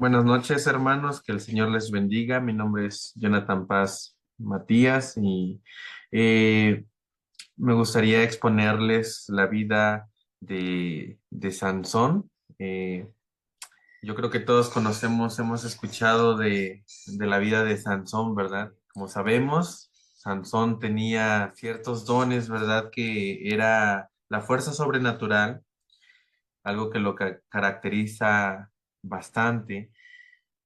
Buenas noches, hermanos, que el Señor les bendiga. Mi nombre es Jonathan Paz Matías y eh, me gustaría exponerles la vida de Sansón. Eh, yo creo que todos conocemos, hemos escuchado de la vida de Sansón, ¿verdad? Como sabemos, Sansón tenía ciertos dones, ¿verdad? Que era la fuerza sobrenatural, algo que lo caracteriza bastante.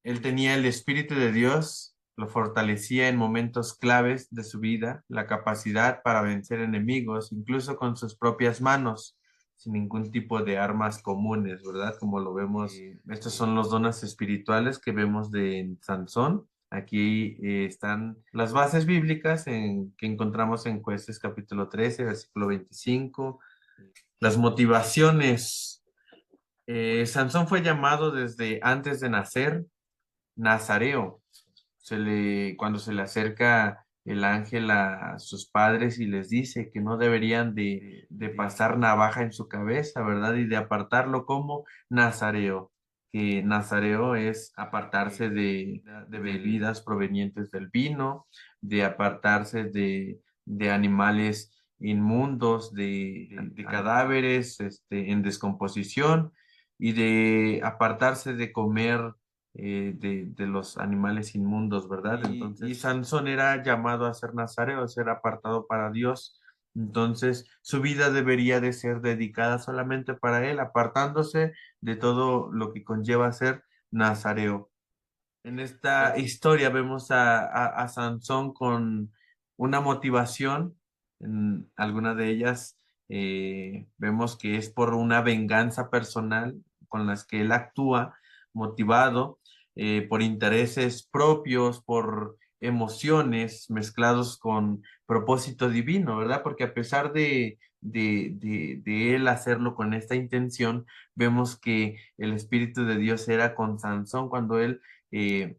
Él tenía el Espíritu de Dios, lo fortalecía en momentos claves de su vida, la capacidad para vencer enemigos, incluso con sus propias manos, sin ningún tipo de armas comunes, ¿verdad? Como lo vemos, estos son los dones espirituales que vemos de Sansón. Aquí están las bases bíblicas que encontramos en Jueces capítulo 13, versículo 25. Las motivaciones. Sansón fue llamado desde antes de nacer Nazareo. Cuando se le acerca el ángel a sus padres y les dice que no deberían de pasar navaja en su cabeza, ¿verdad? Y de apartarlo como Nazareo, que Nazareo es apartarse de bebidas provenientes del vino, de apartarse de animales inmundos, de cadáveres en descomposición y de apartarse de comer de los animales inmundos, ¿verdad? Y Sansón era llamado a ser nazareo, a ser apartado para Dios. Entonces, su vida debería de ser dedicada solamente para él, apartándose de todo lo que conlleva ser nazareo. En esta historia vemos a Sansón con una motivación, en alguna de ellas vemos que es por una venganza personal con las que él actúa, motivado por intereses propios, por emociones mezclados con propósito divino, ¿verdad? Porque a pesar de él hacerlo con esta intención, vemos que el Espíritu de Dios era con Sansón cuando él eh,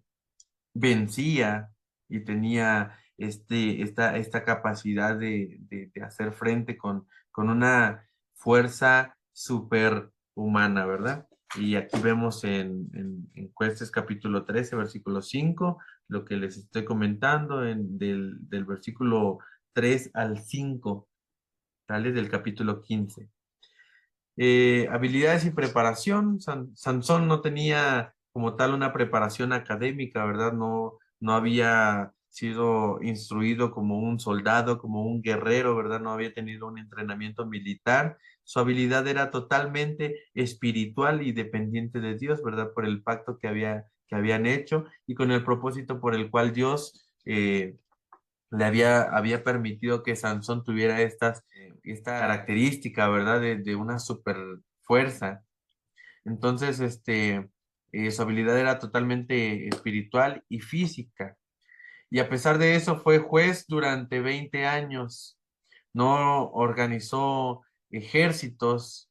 vencía y tenía esta capacidad de hacer frente con una fuerza superhumana, ¿verdad? Y aquí vemos en Jueces capítulo 13 versículo 5 lo que les estoy comentando del versículo 3 al 5, ¿sale? Del capítulo 15. Habilidades y preparación. Sansón no tenía como tal una preparación académica, ¿verdad? No había sido instruido como un soldado, como un guerrero, ¿verdad? No había tenido un entrenamiento militar. Su habilidad era totalmente espiritual y dependiente de Dios, ¿verdad? Por el pacto que habían hecho y con el propósito por el cual Dios había permitido que Sansón tuviera esta característica, ¿verdad? De una super fuerza. Entonces, su habilidad era totalmente espiritual y física. Y a pesar de eso, fue juez durante 20 años. No organizó ejércitos,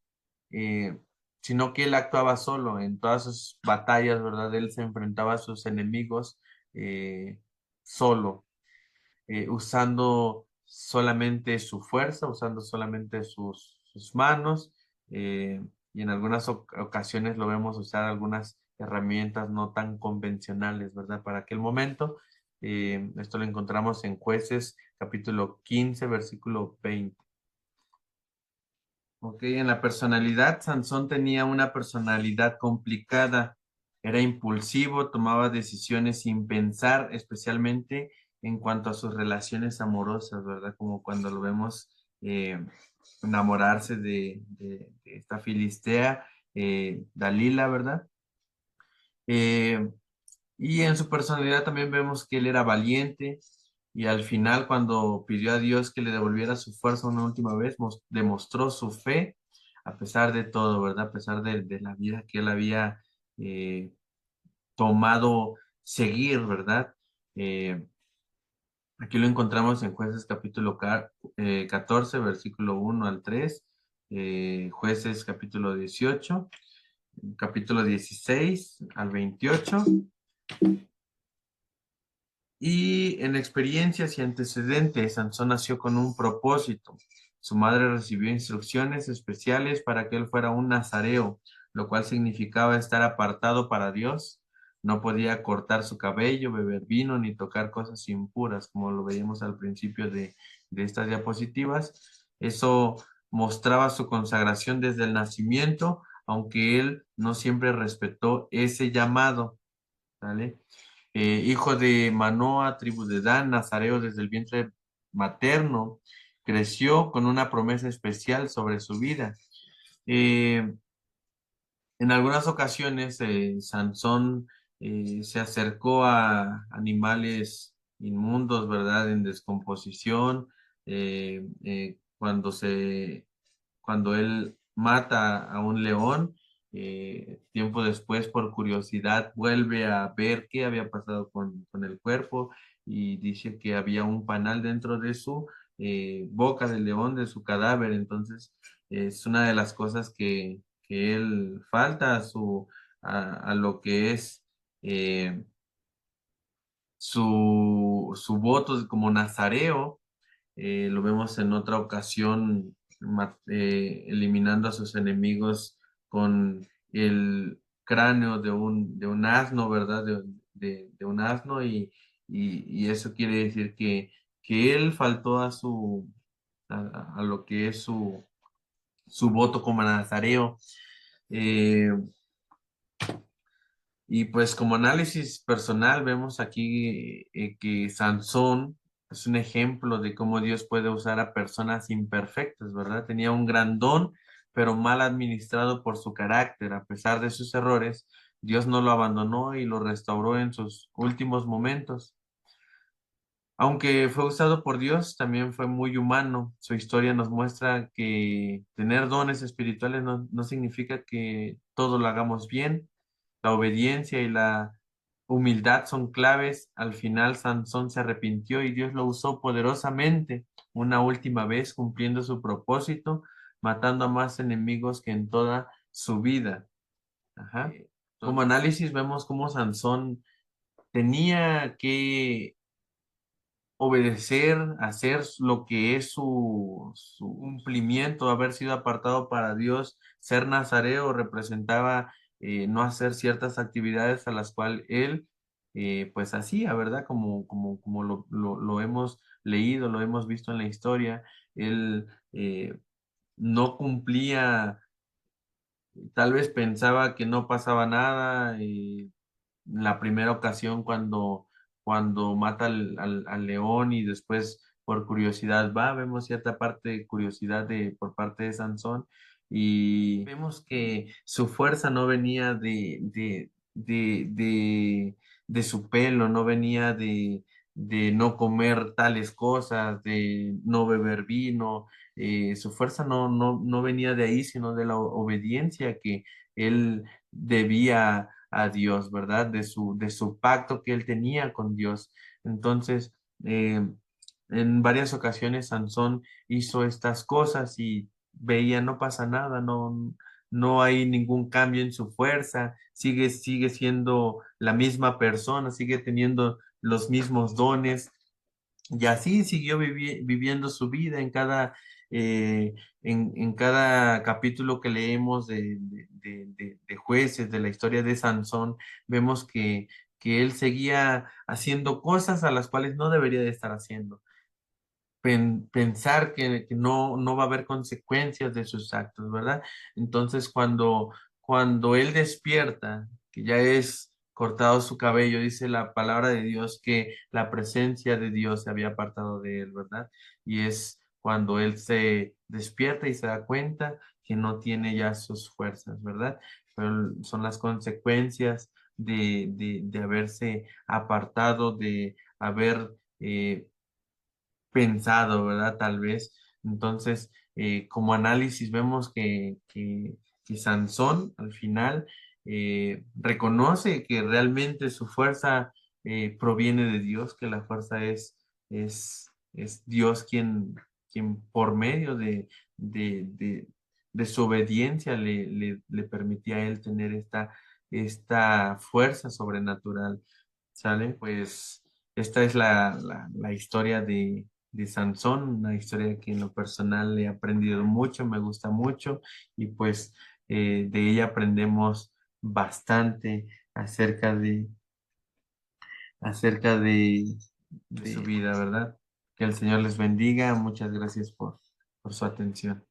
eh, sino que él actuaba solo en todas sus batallas, ¿verdad? Él se enfrentaba a sus enemigos solo, usando solamente su fuerza, usando solamente sus manos, y en algunas ocasiones lo vemos usar algunas herramientas no tan convencionales, ¿verdad? Para aquel momento. Esto lo encontramos en Jueces capítulo 15 versículo 20. Ok, en la personalidad, Sansón tenía una personalidad complicada, era impulsivo, tomaba decisiones sin pensar, especialmente en cuanto a sus relaciones amorosas, ¿verdad? Como cuando lo vemos enamorarse de esta filistea, Dalila, ¿verdad? Eh, y en su personalidad también vemos que él era valiente y al final cuando pidió a Dios que le devolviera su fuerza una última vez, demostró su fe a pesar de todo, ¿verdad? A pesar de la vida que él había eh, tomado seguir, ¿verdad? Eh, Aquí lo encontramos en Jueces capítulo 14, versículo 1 al 3, Jueces capítulo 18, capítulo 16 al 28. Y en experiencias y antecedentes, Sansón nació con un propósito. Su madre recibió instrucciones especiales para que él fuera un nazareo, lo cual significaba estar apartado para Dios. no podía cortar su cabello, beber vino, ni tocar cosas impuras, como lo veíamos al principio de estas diapositivas. Eso mostraba su consagración desde el nacimiento, aunque él no siempre respetó ese llamado, ¿vale? Hijo de Manoa, tribu de Dan, nazareo desde el vientre materno, creció con una promesa especial sobre su vida. Eh, en algunas ocasiones, Sansón se acercó a animales inmundos, ¿verdad? En descomposición, cuando él mata a un león, tiempo después, por curiosidad, vuelve a ver qué había pasado con el cuerpo y dice que había un panal dentro de su boca del león, de su cadáver. Entonces, es una de las cosas que él falta a lo que es eh, su voto como nazareo. Lo vemos en otra ocasión eliminando a sus enemigos con el cráneo de un asno, ¿verdad? De un asno y eso quiere decir que él faltó a lo que es su voto como nazareo. Eh, y pues como análisis personal vemos aquí que Sansón es un ejemplo de cómo Dios puede usar a personas imperfectas, ¿verdad? Tenía un gran don, pero mal administrado por su carácter. A pesar de sus errores, Dios no lo abandonó y lo restauró en sus últimos momentos. Aunque fue usado por Dios, también fue muy humano. Su historia nos muestra que tener dones espirituales no significa que todo lo hagamos bien. La obediencia y la humildad son claves. Al final, Sansón se arrepintió y Dios lo usó poderosamente una última vez, cumpliendo su propósito, matando a más enemigos que en toda su vida. Ajá. Como análisis, vemos cómo Sansón tenía que obedecer, hacer lo que es su cumplimiento, haber sido apartado para Dios, ser nazareo representaba no hacer ciertas actividades a las cuales él pues hacía, ¿verdad? Como lo hemos leído, lo hemos visto en la historia, él no cumplía, tal vez pensaba que no pasaba nada. La primera ocasión cuando mata al león y después por curiosidad vemos cierta parte de curiosidad por parte de Sansón y vemos que su fuerza no venía de su pelo, no venía de no comer tales cosas, de no beber vino. Su fuerza no venía de ahí, sino de la obediencia que él debía a Dios, ¿verdad? De su pacto que él tenía con Dios. Entonces, eh, en varias ocasiones Sansón hizo estas cosas y veía no pasa nada, no hay ningún cambio en su fuerza, sigue siendo la misma persona, sigue teniendo los mismos dones, y así siguió viviendo su vida eh, en cada capítulo que leemos de Jueces, de la historia de Sansón, vemos que él seguía haciendo cosas a las cuales no debería de estar haciendo. Pensar que no va a haber consecuencias de sus actos, ¿verdad? Entonces, cuando él despierta, que ya es cortado su cabello, dice la palabra de Dios que la presencia de Dios se había apartado de él, ¿verdad? Y es cuando él se despierta y se da cuenta que no tiene ya sus fuerzas, ¿verdad? Pero son las consecuencias de haberse apartado, de haber pensado, ¿verdad? Tal vez. Entonces, como análisis vemos que Sansón al final reconoce que realmente su fuerza proviene de Dios, que la fuerza es Dios quien por medio de su obediencia le permitía a él tener esta fuerza sobrenatural. ¿Sale? Pues esta es la historia de Sansón, una historia que en lo personal he aprendido mucho, me gusta mucho y pues de ella aprendemos bastante. acerca acerca de su vida, ¿verdad? Que el Señor les bendiga. Muchas gracias por su atención.